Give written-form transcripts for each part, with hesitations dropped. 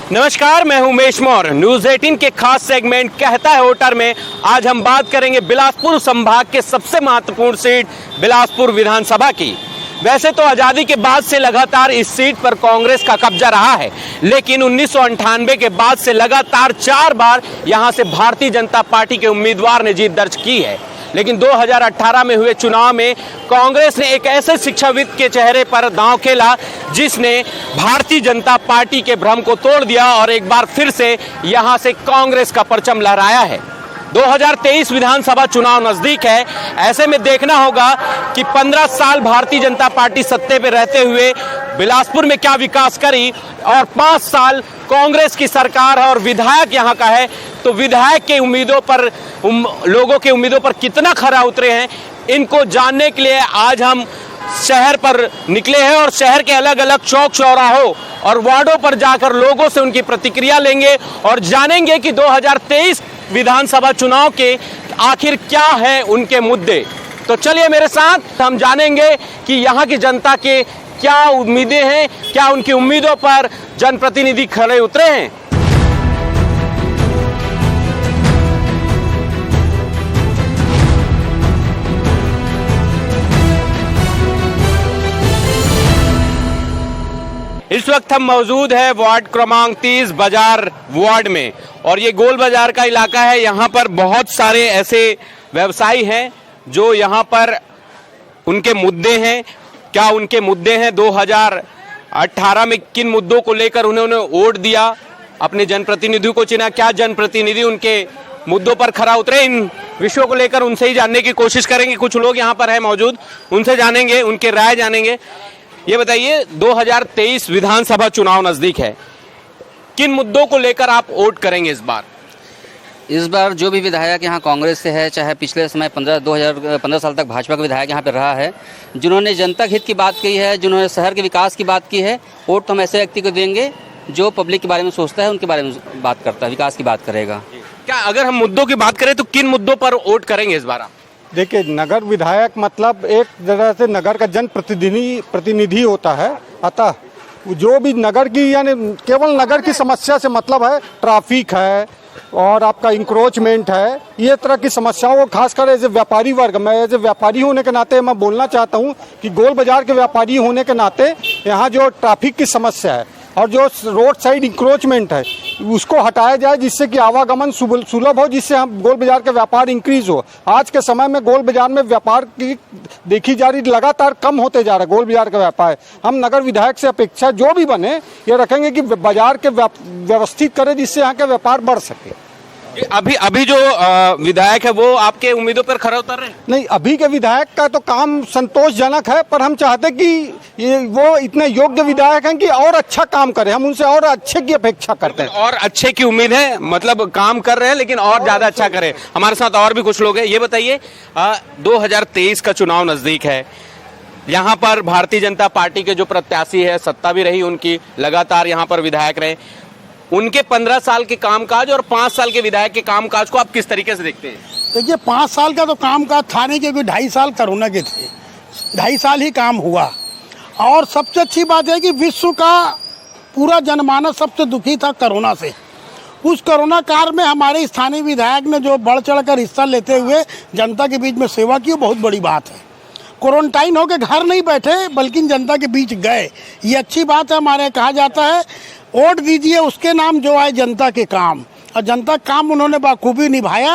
नमस्कार, मैं हूं उमेश मौर्य। न्यूज 18 के खास सेगमेंट कहता है वोटर में आज हम बात करेंगे बिलासपुर संभाग के सबसे महत्वपूर्ण सीट बिलासपुर विधानसभा की। वैसे तो आज़ादी के बाद से लगातार इस सीट पर कांग्रेस का कब्जा रहा है, लेकिन 1998 के बाद से लगातार 4 बार यहां से भारतीय जनता पार्टी के उम्मीदवार ने जीत दर्ज की है। लेकिन 2018 में हुए चुनाव में कांग्रेस ने एक ऐसे शिक्षाविद के चेहरे पर दांव खेला जिसने भारतीय जनता पार्टी के भ्रम को तोड़ दिया और एक बार फिर से यहां से कांग्रेस का परचम लहराया है। 2023 विधानसभा चुनाव नजदीक है, ऐसे में देखना होगा कि 15 साल भारतीय जनता पार्टी सत्ते पे रहते हुए बिलासपुर में क्या विकास करी और 5 साल कांग्रेस की सरकार है और विधायक यहाँ का है, तो विधायक के उम्मीदों पर लोगों के उम्मीदों पर कितना खरा उतरे हैं, इनको जानने के लिए आज हम शहर पर निकले हैं और शहर के अलग अलग चौक चौराहों और वार्डों पर जाकर लोगों से उनकी प्रतिक्रिया लेंगे और जानेंगे कि 2023 विधानसभा चुनाव के आखिर क्या है उनके मुद्दे। तो चलिए मेरे साथ हम जानेंगे कि यहाँ की जनता के क्या उम्मीदें हैं, क्या उनकी उम्मीदों पर जनप्रतिनिधि खरे उतरे हैं। इस वक्त हम मौजूद है वार्ड क्रमांक 30 बाजार वार्ड में और ये गोल बाजार का इलाका है। यहाँ पर बहुत सारे ऐसे व्यवसायी हैं जो यहाँ पर उनके मुद्दे हैं। क्या उनके मुद्दे हैं, 2018 में किन मुद्दों को लेकर उन्होंने वोट दिया, अपने जनप्रतिनिधि को चुना, क्या जनप्रतिनिधि उनके मुद्दों पर खरा उतरे, इन विषयों को लेकर उनसे ही जानने की कोशिश करेंगे। कुछ लोग यहाँ पर है मौजूद, उनसे जानेंगे, उनके राय जानेंगे। ये बताइए, 2023 विधानसभा चुनाव नजदीक है, किन मुद्दों को लेकर आप वोट करेंगे इस बार? इस बार जो भी विधायक यहाँ कांग्रेस से है, चाहे पिछले समय 2015 साल तक भाजपा का विधायक यहाँ पर रहा है, जिन्होंने जनता हित की बात की है, जिन्होंने शहर के विकास की बात की है, वोट तो हम ऐसे व्यक्ति को देंगे जो पब्लिक के बारे में सोचता है, उनके बारे में बात करता है, विकास की बात करेगा। क्या अगर हम मुद्दों की बात करें तो किन मुद्दों पर वोट करेंगे इस बार आप? देखिए, नगर विधायक मतलब एक तरह से नगर का जन प्रतिनिधि होता है। अतः जो भी नगर की यानी केवल नगर की समस्या से मतलब है, ट्रैफिक है और आपका इंक्रोचमेंट है, ये तरह की समस्याओं को खासकर एज ए व्यापारी वर्ग, मैं एज ए व्यापारी होने के नाते मैं बोलना चाहता हूँ कि गोल बाजार के व्यापारी होने के नाते यहाँ जो ट्रैफिक की समस्या है और जो रोड साइड इंक्रोचमेंट है उसको हटाया जाए, जिससे कि आवागमन सुलभ हो, जिससे हम गोल बाजार का व्यापार इंक्रीज हो। आज के समय में गोल बाजार में व्यापार की देखी जा रही लगातार कम होते जा रहा है गोल बाजार का व्यापार। हम नगर विधायक से अपेक्षा जो भी बने ये रखेंगे कि बाजार के व्यवस्थित करें, जिससे यहाँ का व्यापार बढ़ सके। अभी जो विधायक है वो आपके उम्मीदों पर खरा उतर रहे हैं? नहीं, अभी के विधायक का तो काम संतोषजनक है, पर हम चाहते कि ये वो इतने योग्य विधायक हैं कि और अच्छा काम करें। हम उनसे और अच्छे की अपेक्षा करते हैं और अच्छे की उम्मीद है, मतलब काम कर रहे हैं लेकिन और ज्यादा अच्छा करें। हमारे साथ और भी कुछ लोग हैं। ये बताइए, 2023 का चुनाव नजदीक है, यहाँ पर भारतीय जनता पार्टी के जो प्रत्याशी है, सत्ता भी रही उनकी, लगातार यहाँ पर विधायक रहे, उनके 15 साल के कामकाज और 5 साल के विधायक के कामकाज को आप किस तरीके से देखते हैं? देखिए, 5 साल का तो कामकाज था नहीं, क्योंकि 2.5 साल कोरोना के थे, 2.5 साल ही काम हुआ। और सबसे अच्छी बात है कि विश्व का पूरा जनमानस सबसे दुखी था कोरोना से। उस कोरोना काल में हमारे स्थानीय विधायक ने जो बढ़ चढ़ कर हिस्सा लेते हुए जनता के बीच में सेवा की, वो बहुत बड़ी बात है। क्वारंटाइन होकर घर नहीं बैठे बल्कि जनता के बीच गए, ये अच्छी बात है। हमारे कहा जाता है वोट दीजिए उसके नाम जो आए जनता के काम, और जनता काम उन्होंने बाखूबी निभाया।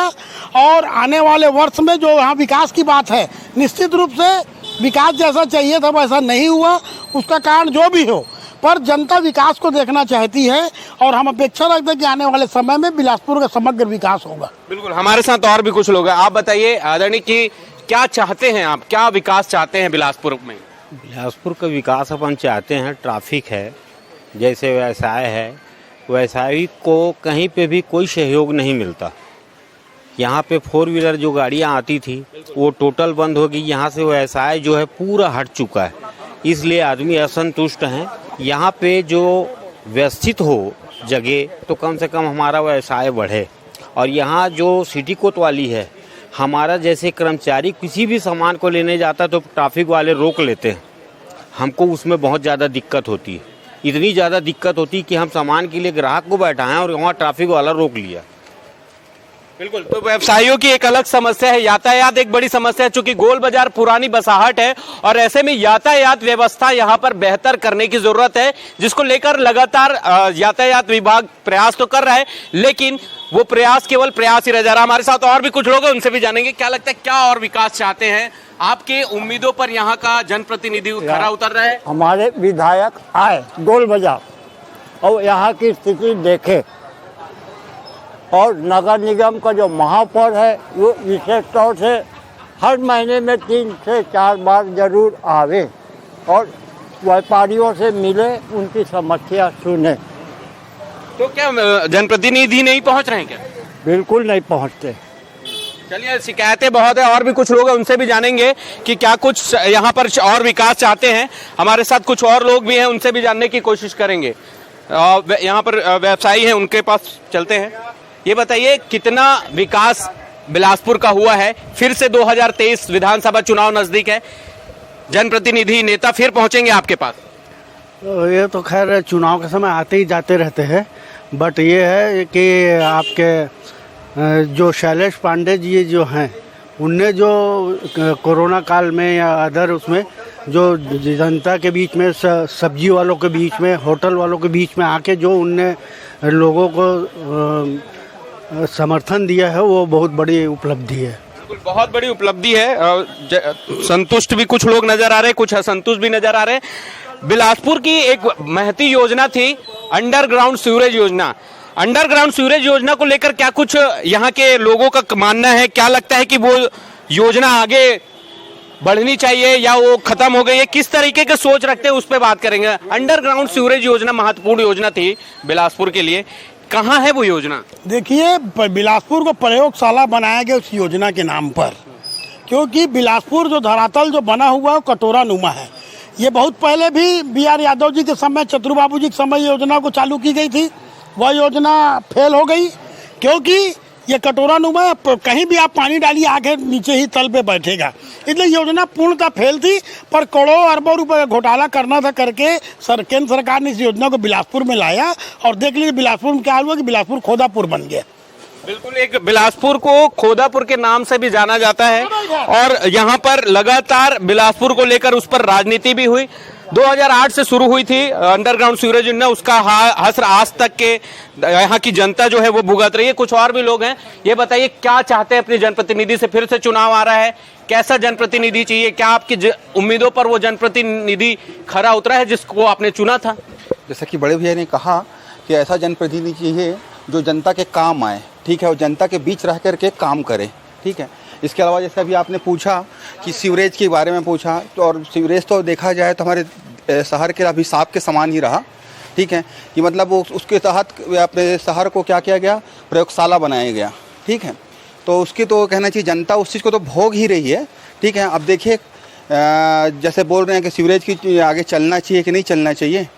और आने वाले वर्ष में जो यहाँ विकास की बात है, निश्चित रूप से विकास जैसा चाहिए था वैसा नहीं हुआ, उसका कारण जो भी हो, पर जनता विकास को देखना चाहती है और हम अपेक्षा रखते हैं कि आने वाले समय में बिलासपुर का समग्र विकास होगा। बिल्कुल, हमारे साथ और भी कुछ लोग हैं। आप बताइए आदरणीय कि क्या चाहते हैं आप, क्या विकास चाहते हैं बिलासपुर में? बिलासपुर का विकास अपन चाहते हैं, ट्रैफिक है, जैसे व्यवसाय है, व्यवसायी को कहीं पे भी कोई सहयोग नहीं मिलता। यहाँ पे 4 व्हीलर जो गाड़ियाँ आती थी वो टोटल बंद हो गई। यहाँ से व्यवसाय जो है पूरा हट चुका है, इसलिए आदमी असंतुष्ट हैं। यहाँ पे जो व्यवस्थित हो जगह तो कम से कम हमारा व्यवसाय बढ़े। और यहाँ जो सिटी कोतवाली है, हमारा जैसे कर्मचारी किसी भी सामान को लेने जाता तो ट्रैफिक वाले रोक लेते हैं, हमको उसमें बहुत ज़्यादा दिक्कत होती है। इतनी ज़्यादा दिक्कत होती कि हम सामान के लिए ग्राहक को बैठाएं और वहाँ ट्रैफिक वाला रोक लिया। बिल्कुल, तो व्यवसायियों की एक अलग समस्या है, यातायात एक बड़ी समस्या है, चूंकि गोल बाजार पुरानी बसाहट है और ऐसे में यातायात व्यवस्था यहाँ पर बेहतर करने की जरूरत है, जिसको लेकर लगातार यातायात विभाग प्रयास तो कर रहा है, लेकिन वो प्रयास केवल प्रयास ही रह जा रहा है। हमारे साथ और भी कुछ लोग हैं, उनसे भी जानेंगे क्या लगता है, क्या और विकास चाहते हैं। आपके उम्मीदों पर यहाँ का जनप्रतिनिधि खरा उतर रहा है। हमारे विधायक आए गोल बाजार और यहाँ की स्थिति देखे, और नगर निगम का जो महापौर है वो विशेष तौर से हर महीने में 3 से 4 बार जरूर आवे और व्यापारियों से मिले, उनकी समस्या सुने। तो क्या जनप्रतिनिधि नहीं पहुंच रहे हैं क्या? बिल्कुल नहीं पहुंचते। चलिए, शिकायतें बहुत है, और भी कुछ लोग हैं, उनसे भी जानेंगे कि क्या कुछ यहाँ पर और विकास चाहते हैं। हमारे साथ कुछ और लोग भी हैं, उनसे भी जानने की कोशिश करेंगे। यहाँ पर व्यवसायी हैं, उनके पास चलते हैं। ये बताइए, कितना विकास बिलासपुर का हुआ है? फिर से 2023 विधानसभा चुनाव नजदीक है, जनप्रतिनिधि नेता फिर पहुंचेंगे आपके पास। तो ये तो खैर चुनाव के समय आते ही जाते रहते हैं, बट ये है कि आपके जो शैलेश पांडे जी जो हैं, उनने जो कोरोना काल में या अदर उसमें जो जनता के बीच में, सब्जी वालों के बीच में, होटल वालों के बीच में आके जो उनने लोगों को समर्थन दिया है, वो बहुत बड़ी उपलब्धि है। बहुत बड़ी उपलब्धि है। संतुष्ट भी कुछ लोग नजर आ रहे हैं, कुछ असंतुष्ट भी नजर आ रहे हैं। बिलासपुर की एक महती योजना थी अंडरग्राउंड सीवरेज योजना। अंडरग्राउंड सीवरेज योजना को लेकर क्या कुछ यहाँ के लोगों का मानना है? क्या लगता है कि वो योजना आगे बढ़नी चाहिए या वो खत्म हो गई है? किस तरीके के सोच रखते हैं, उस पर बात करेंगे। अंडरग्राउंड सीवरेज योजना महत्वपूर्ण योजना थी बिलासपुर के लिए, कहाँ है वो योजना? देखिए, बिलासपुर को प्रयोगशाला बनाया गया उस योजना के नाम पर, क्योंकि बिलासपुर जो धरातल जो बना हुआ है कटोरा नुमा है। ये बहुत पहले भी BR यादव जी के समय, चतुरबाबू जी के समय योजना को चालू की गई थी। वह योजना फेल हो गई, क्योंकि ये कटोरा नुमा है, कहीं भी आप पानी डालिए आगे नीचे ही तल पे बैठेगा, इसलिए योजना पूर्णतः फेल थी। पर करोड़ों अरबों रुपए का घोटाला करना था करके केंद्र सरकार ने इस योजना को बिलासपुर में लाया, और देख लीजिए बिलासपुर में क्या हुआ कि बिलासपुर खोदापुर बन गया। बिल्कुल, एक बिलासपुर को खोदापुर के नाम से भी जाना जाता है, और यहाँ पर लगातार बिलासपुर को लेकर उस पर राजनीति भी हुई। 2008 से शुरू हुई थी अंडरग्राउंड सीवरेज योजना, उसका हसर आज तक के यहाँ की जनता जो है वो भुगत रही है। कुछ और भी लोग हैं, ये बताइए क्या चाहते हैं अपने जनप्रतिनिधि से? फिर से चुनाव आ रहा है, कैसा जनप्रतिनिधि चाहिए? क्या आपकी उम्मीदों पर वो जनप्रतिनिधि खरा उतरा है जिसको आपने चुना था? जैसा कि बड़े भैया ने कहा कि ऐसा जनप्रतिनिधि चाहिए जो जनता के काम आए, ठीक है, और जनता के बीच रह कर के काम करे, ठीक है। इसके अलावा जैसे अभी आपने पूछा कि सीवरेज के बारे में पूछा, तो और सीवरेज तो देखा जाए तो हमारे शहर के अभिशाप के समान ही रहा, ठीक है, कि मतलब वो उसके तहत अपने शहर को क्या किया गया, प्रयोगशाला बनाया गया, ठीक है। तो उसकी तो कहना चाहिए जनता उस चीज़ को तो भोग ही रही है, ठीक है। अब देखिए, जैसे बोल रहे हैं कि सीवरेज की आगे चलना चाहिए कि नहीं चलना चाहिए,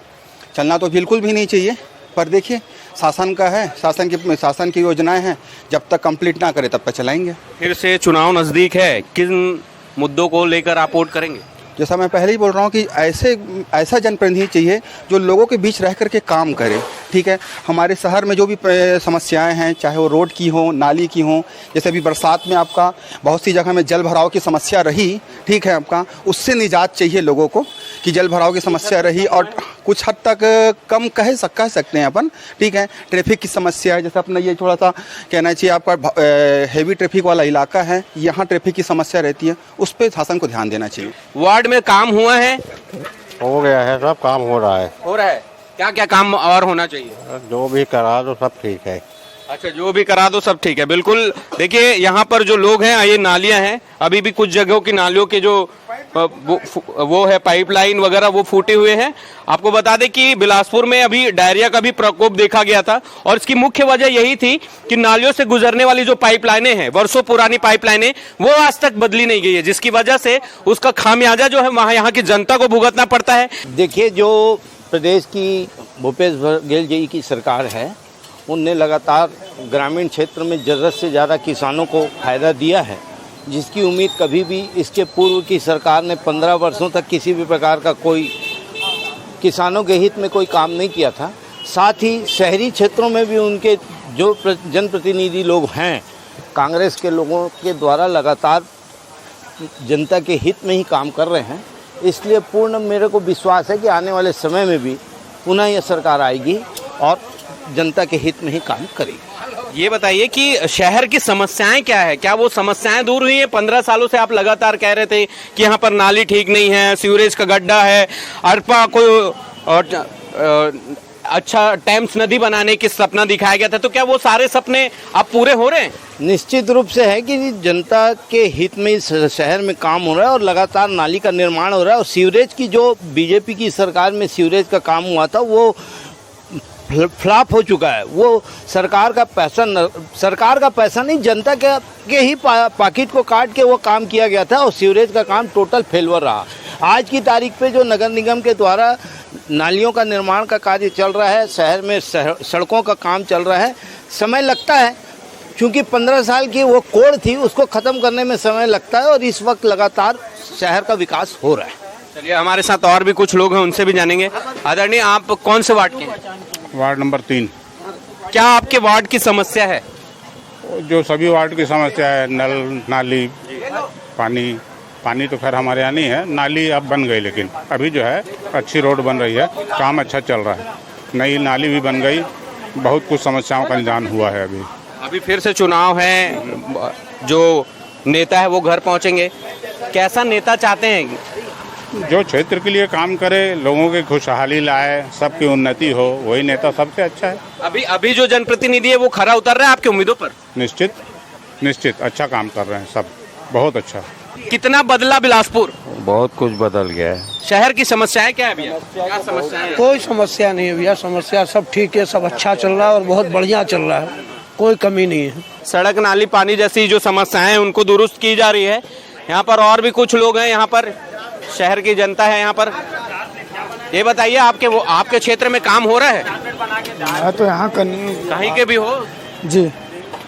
चलना तो बिल्कुल भी नहीं चाहिए, पर देखिए शासन का है, शासन की योजनाएं हैं, जब तक कंप्लीट ना करे तब तक चलाएंगे। फिर से चुनाव नजदीक है, किन मुद्दों को लेकर आप वोट करेंगे? जैसा मैं पहले ही बोल रहा हूँ कि ऐसा जनप्रतिनिधि चाहिए जो लोगों के बीच रह कर के काम करे, ठीक है। हमारे शहर में जो भी समस्याएं हैं, चाहे वो रोड की हो, नाली की हो, जैसे अभी बरसात में आपका बहुत सी जगह में जल भराव की समस्या रही, ठीक है, आपका उससे निजात चाहिए लोगों को, कि जल भराव की समस्या रही और कुछ हद तक कम कह सकते हैं अपन, ठीक है। ट्रैफिक की समस्या है, जैसे अपना ये थोड़ा सा कहना चाहिए आपका हेवी ट्रैफिक वाला इलाका है, यहाँ ट्रैफिक की समस्या रहती है, उस पर शासन को ध्यान देना चाहिए। वार्ड में काम हुआ है? हो गया है, सब काम हो रहा है। हो रहा है, क्या क्या काम और होना चाहिए? जो भी करा दो सब ठीक है। अच्छा, जो भी करा दो सब ठीक है। बिल्कुल, देखिए यहाँ पर जो लोग हैं, ये नालियां हैं, अभी भी कुछ जगहों की नालियों के जो वो है पाइपलाइन वगैरह वो फूटे हुए हैं। आपको बता दें कि बिलासपुर में अभी डायरिया का भी प्रकोप देखा गया था, और इसकी मुख्य वजह यही थी कि नालियों से गुजरने वाली जो पाइपलाइनें हैं, वर्षों पुरानी पाइपलाइनें, वो आज तक बदली नहीं गई है, जिसकी वजह से उसका खामियाजा जो है वहाँ यहाँ की जनता को भुगतना पड़ता है। देखिए, जो प्रदेश की भूपेश बघेल जी की सरकार है, उनने लगातार ग्रामीण क्षेत्र में ज़रूरत से ज़्यादा किसानों को फ़ायदा दिया है, जिसकी उम्मीद कभी भी इसके पूर्व की सरकार ने 15 वर्षों तक किसी भी प्रकार का कोई किसानों के हित में कोई काम नहीं किया था। साथ ही शहरी क्षेत्रों में भी उनके जो जनप्रतिनिधि लोग हैं कांग्रेस के लोगों के द्वारा लगातार जनता के हित में ही काम कर रहे हैं। इसलिए पूर्ण मेरे को विश्वास है कि आने वाले समय में भी पुनः यह सरकार आएगी और जनता के हित में ही काम करेगी। ये बताइए कि शहर की समस्याएं क्या है, क्या वो समस्याएं दूर हुई है? 15 सालों से आप लगातार कह रहे थे कि यहाँ पर नाली ठीक नहीं है, सीवरेज का गड्ढा है, अरपा को अच्छा टैम्स नदी बनाने की सपना दिखाया गया था, तो क्या वो सारे सपने अब पूरे हो रहे हैं? निश्चित रूप से है कि जनता के हित में इस शहर में काम हो रहा है और लगातार नाली का निर्माण हो रहा है। और सीवरेज की जो बीजेपी की सरकार में सीवरेज का काम हुआ था वो फ्लॉप हो चुका है। वो सरकार का पैसा नहीं, जनता के ही पॉकेट को काट के वो काम किया गया था और सीवरेज का काम टोटल फेलवर रहा। आज की तारीख पे जो नगर निगम के द्वारा नालियों का निर्माण का कार्य चल रहा है, शहर में सड़कों का काम चल रहा है, समय लगता है क्योंकि 15 साल की वो कोड़ थी, उसको ख़त्म करने में समय लगता है और इस वक्त लगातार शहर का विकास हो रहा है। चलिए, हमारे साथ और भी कुछ लोग हैं, उनसे भी जानेंगे। आदरणीय, आप कौन से वार्ड के हैं? Ward number 3। क्या आपके वार्ड की समस्या है? जो सभी वार्ड की समस्या है, नल, नाली, पानी तो खैर हमारे यहाँ नहीं है, नाली अब बन गई, लेकिन अभी जो है अच्छी रोड बन रही है, काम अच्छा चल रहा है, नई नाली भी बन गई, बहुत कुछ समस्याओं का निदान हुआ है। अभी फिर से चुनाव है, जो नेता है वो घर पहुंचेंगे, कैसा नेता चाहते हैं? जो क्षेत्र के लिए काम करे, लोगों की खुशहाली लाए, सबकी उन्नति हो, वही नेता सबसे अच्छा है। अभी जो जनप्रतिनिधि है वो खरा उतर रहा है आपकी उम्मीदों पर? निश्चित अच्छा काम कर रहे हैं सब, बहुत अच्छा। कितना बदला बिलासपुर? बहुत कुछ बदल गया है। शहर की समस्याएं क्या है भैया? क्या समस्याएं है? कोई समस्या नहीं है भैया, समस्या सब ठीक है, सब अच्छा चल रहा है और बहुत बढ़िया चल रहा है, कोई कमी नहीं है। सड़क, नाली, पानी जैसी जो समस्याएं हैं उनको दुरुस्त की जा रही है। यहाँ पर और भी कुछ लोग हैं, यहाँ पर शहर की जनता है यहाँ पर। ये बताइए, आपके क्षेत्र में काम हो रहा है? मैं तो यहाँ कहीं के भी हो जी,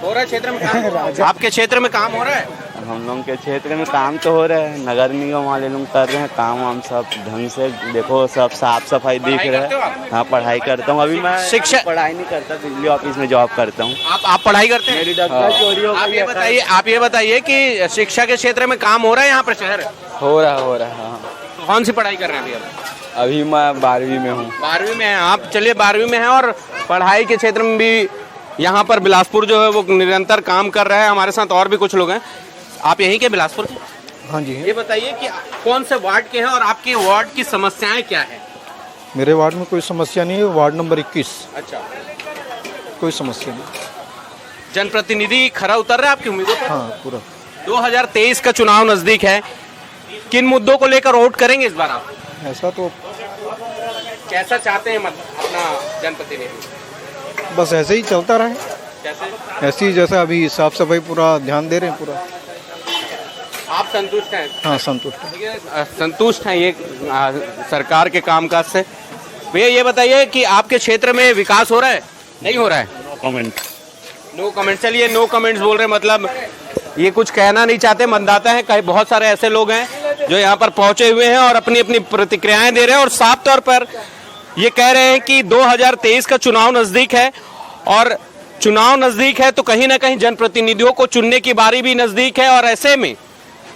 हो रहा है क्षेत्र में काम? आपके क्षेत्र में काम हो रहा है? हम लोग के क्षेत्र में काम तो हो रहा है, नगर निगम वाले लोग कर रहे हैं काम, हम सब ढंग से देखो, सब साफ सफाई दिख रहा है। हाँ, पढ़ाई करता हूँ। अभी मैं शिक्षा पढ़ाई नहीं करता, बिजली ऑफिस में जॉब करता हूँ। आप पढ़ाई करते हैं? मेरी डब्बा चोरी हो गई। आप ये बताइए कि शिक्षा के क्षेत्र में काम हो रहा है यहाँ पर शहर? हो रहा है। हाँ। कौन सी पढ़ाई कर रहे हैं अभी मैं 12वीं में हूँ। 12वीं में हैं आप? चलिए, 12वीं में हैं और पढ़ाई के क्षेत्र में भी यहाँ पर बिलासपुर जो है वो निरंतर काम कर रहा है। हमारे साथ और भी कुछ लोग हैं। आप यहीं के बिलासपुर के? हाँ जी। ये बताइए कि कौन से वार्ड के हैं और आपके वार्ड की समस्याएं क्या है? मेरे वार्ड में कोई समस्या नहीं है, वार्ड नंबर 21। अच्छा, कोई समस्या नहीं। जनप्रतिनिधि खरा उतर रहा है आपकी उम्मीदों पर? हाँ, पूरा। 2023 का चुनाव नजदीक है, किन मुद्दों को लेकर वोट करेंगे इस बार आप? ऐसा तो कैसा चाहते हैं अपना जनप्रतिनिधि? बस ऐसे ही चलता रहे। कैसे? ऐसे ही जैसा अभी साफ सफाई पूरा ध्यान दे रहे हैं पूरा। आप संतुष्ट हैं? हाँ, संतुष्ट है। संतुष्ट हैं ये सरकार के कामकाज से। भैया, ये बताइए कि आपके क्षेत्र में विकास हो रहा है, नहीं हो रहा है? No comment. चलिए, नो कमेंट्स बोल रहे हैं, मतलब ये कुछ कहना नहीं चाहते। मतदाता है, कई बहुत सारे ऐसे लोग हैं जो यहाँ पर पहुंचे हुए हैं और अपनी अपनी प्रतिक्रियाएं दे रहे हैं और साफ तौर पर ये कह रहे हैं कि 2023 का चुनाव नजदीक है और चुनाव नजदीक है तो कहीं ना कहीं जनप्रतिनिधियों को चुनने की बारी भी नजदीक है और ऐसे में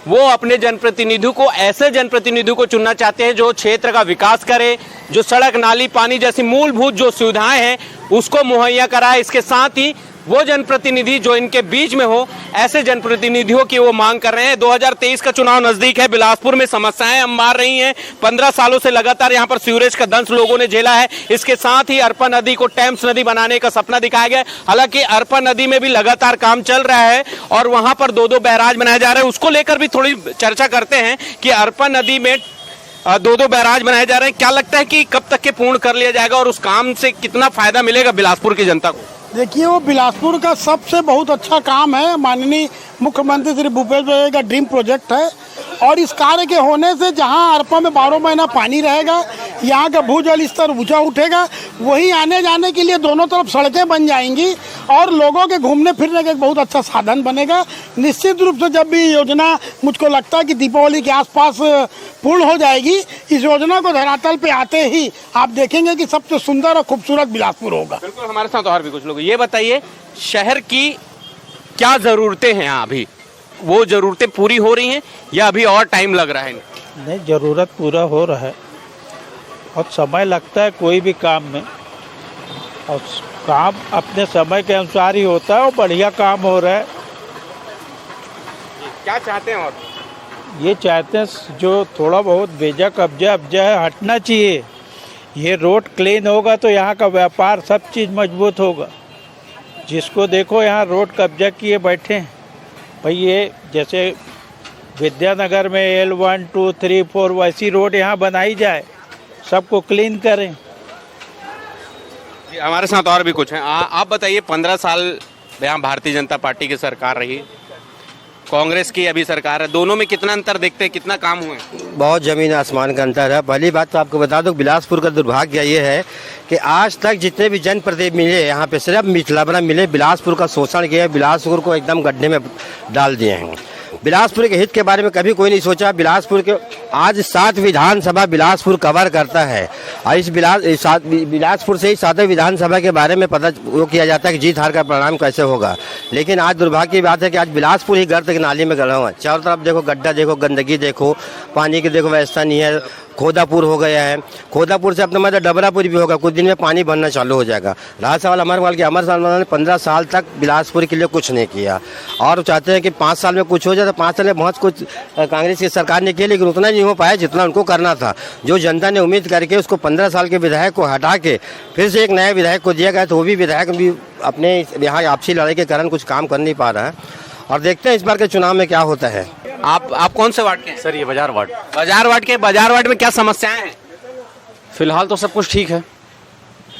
वो अपने जनप्रतिनिधियों को, ऐसे जनप्रतिनिधियों को चुनना चाहते हैं जो क्षेत्र का विकास करे, जो सड़क, नाली, पानी जैसी मूलभूत जो सुविधाएं हैं उसको मुहैया कराए। इसके साथ ही वो जनप्रतिनिधि जो इनके बीच में हो, ऐसे जनप्रतिनिधियों की वो मांग कर रहे हैं। 2023 का चुनाव नजदीक है, बिलासपुर में समस्याएं मार रही हैं। 15 सालों से लगातार यहाँ पर सीवरेज का दंश लोगों ने झेला है। इसके साथ ही अरपा नदी को टैम्स नदी बनाने का सपना दिखाया गया। हालांकि अरपा नदी में भी लगातार काम चल रहा है और वहां पर 2-2 बैराज बनाए जा रहे हैं। उसको लेकर भी थोड़ी चर्चा करते हैं कि अरपा नदी में 2-2 बैराज बनाए जा रहे हैं। क्या लगता है कि कब तक के पूर्ण कर लिया जाएगा और उस काम से कितना फायदा मिलेगा बिलासपुर की जनता को? देखिए, वो बिलासपुर का सबसे बहुत अच्छा काम है। माननीय मुख्यमंत्री श्री भूपेश बघेल का ड्रीम प्रोजेक्ट है और इस कार्य के होने से जहां हड़प्पा में 12 महीना पानी रहेगा, यहाँ का भूजल स्तर ऊंचा उठेगा, वहीं आने जाने के लिए दोनों तरफ सड़कें बन जाएंगी और लोगों के घूमने फिरने का एक बहुत अच्छा साधन बनेगा। निश्चित रूप से जब भी योजना, मुझको लगता है कि दीपावली के आसपास पूर्ण हो जाएगी, इस योजना को धरातल पे आते ही आप देखेंगे कि सबसे सुंदर और खूबसूरत बिलासपुर होगा। बिल्कुल, हमारे साथ और भी कुछ लोग। ये बताइए, शहर की क्या ज़रूरतें हैं यहाँ अभी? वो ज़रूरतें पूरी हो रही हैं या अभी और टाइम लग रहा है? नहीं, ज़रूरत पूरा हो रहा है और समय लगता है कोई भी काम में, और काम अपने समय के अनुसार ही होता है और बढ़िया काम हो रहा है। क्या चाहते हैं? और ये चाहते हैं जो थोड़ा बहुत बेजा कब्जा अब्जा है हटना चाहिए। ये रोड क्लीन होगा तो यहाँ का व्यापार सब चीज़ मजबूत होगा। जिसको देखो यहाँ रोड कब्जा किए बैठे हैं। भाई ये जैसे विद्यानगर में L1, 2, 3, 4 वैसी रोड यहाँ बनाई जाए, सबको क्लीन करें। हमारे साथ और भी कुछ हैं। आप बताइए, 15 साल यहाँ भारतीय जनता पार्टी की सरकार रही, कांग्रेस की अभी सरकार है, दोनों में कितना अंतर देखते हैं, कितना काम हुए? बहुत ज़मीन आसमान का अंतर है। पहली बात तो आपको बता दो, बिलासपुर का दुर्भाग्य ये है कि आज तक जितने भी जनप्रतिनिधि मिले यहाँ पे सिर्फ मिथिलावरण मिले, बिलासपुर का शोषण किया, बिलासपुर को एकदम गड्ढे में डाल दिए हैं। बिलासपुर के हित के बारे में कभी कोई नहीं सोचा। बिलासपुर के आज 7 विधानसभा बिलासपुर कवर करता है और इस बिलासपुर से ही 7वें विधानसभा के बारे में पता वो किया जाता है कि जीत हार का परिणाम कैसे होगा। लेकिन आज दुर्भाग्य की बात है कि आज बिलासपुर ही गर्त की नाली में गड़ा हुआ है। चारों तरफ देखो गड्ढा, देखो गंदगी, देखो पानी की देखो व्यवस्था नहीं है। खोदापुर हो गया है, खोदापुर से अपना मतलब डबरापुर भी होगा, कुछ दिन में पानी भरना चालू हो जाएगा। रहा सवाल अमरवाल के, अमरवाल ने 15 साल तक बिलासपुर के लिए कुछ नहीं किया और चाहते हैं कि 5 साल में कुछ हो जाए। तो 5 साल में बहुत कुछ कांग्रेस की सरकार ने किया, लेकिन उतना नहीं हो पाया जितना उनको करना था। जो जनता ने उम्मीद करके उसको 15 साल के विधायक को हटा के फिर से एक नए विधायक को दिया गया, तो वो भी विधायक भी अपने यहाँ आपसी लड़ाई के कारण कुछ काम कर नहीं पा रहा है। और देखते हैं इस बार के चुनाव में क्या होता है। आप कौन से वार्ड के हैं? सर ये बाजार वार्ड। बाजार वार्ड के। बाजार वार्ड में क्या समस्याएं हैं? फिलहाल तो सब कुछ ठीक है,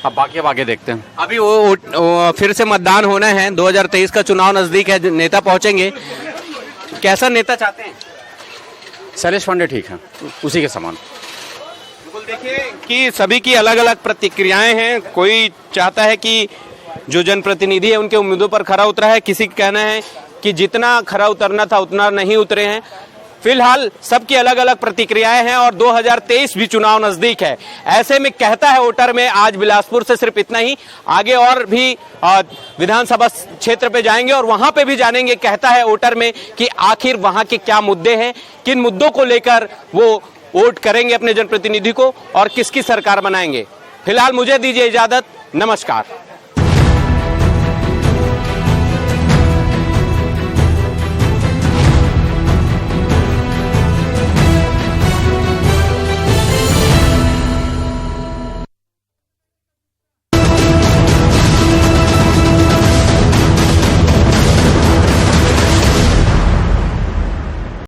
अब बाकी अब आगे देखते हैं। अभी वो फिर से मतदान होना है, 2023 का चुनाव नजदीक है, नेता पहुंचेंगे, कैसा नेता चाहते हैं? शैलेश पांडे ठीक है, उसी के समान। बिल्कुल, देखिए कि सभी की अलग अलग प्रतिक्रियाएं हैं। कोई चाहता है कि जो जनप्रतिनिधि है उनके उम्मीदों पर खरा उतरा है, किसी का कहना है कि जितना खरा उतरना था उतना नहीं उतरे हैं। फिलहाल सबकी अलग अलग प्रतिक्रियाएं हैं और 2023 भी चुनाव नजदीक है। ऐसे में कहता है वोटर में आज बिलासपुर से सिर्फ इतना ही, आगे और भी विधानसभा क्षेत्र पे जाएंगे और वहां पे भी जानेंगे, कहता है वोटर में कि आखिर वहां के क्या मुद्दे हैं, किन मुद्दों को लेकर वो वोट करेंगे अपने जनप्रतिनिधि को और किसकी सरकार बनाएंगे। फिलहाल मुझे दीजिए इजाजत, नमस्कार।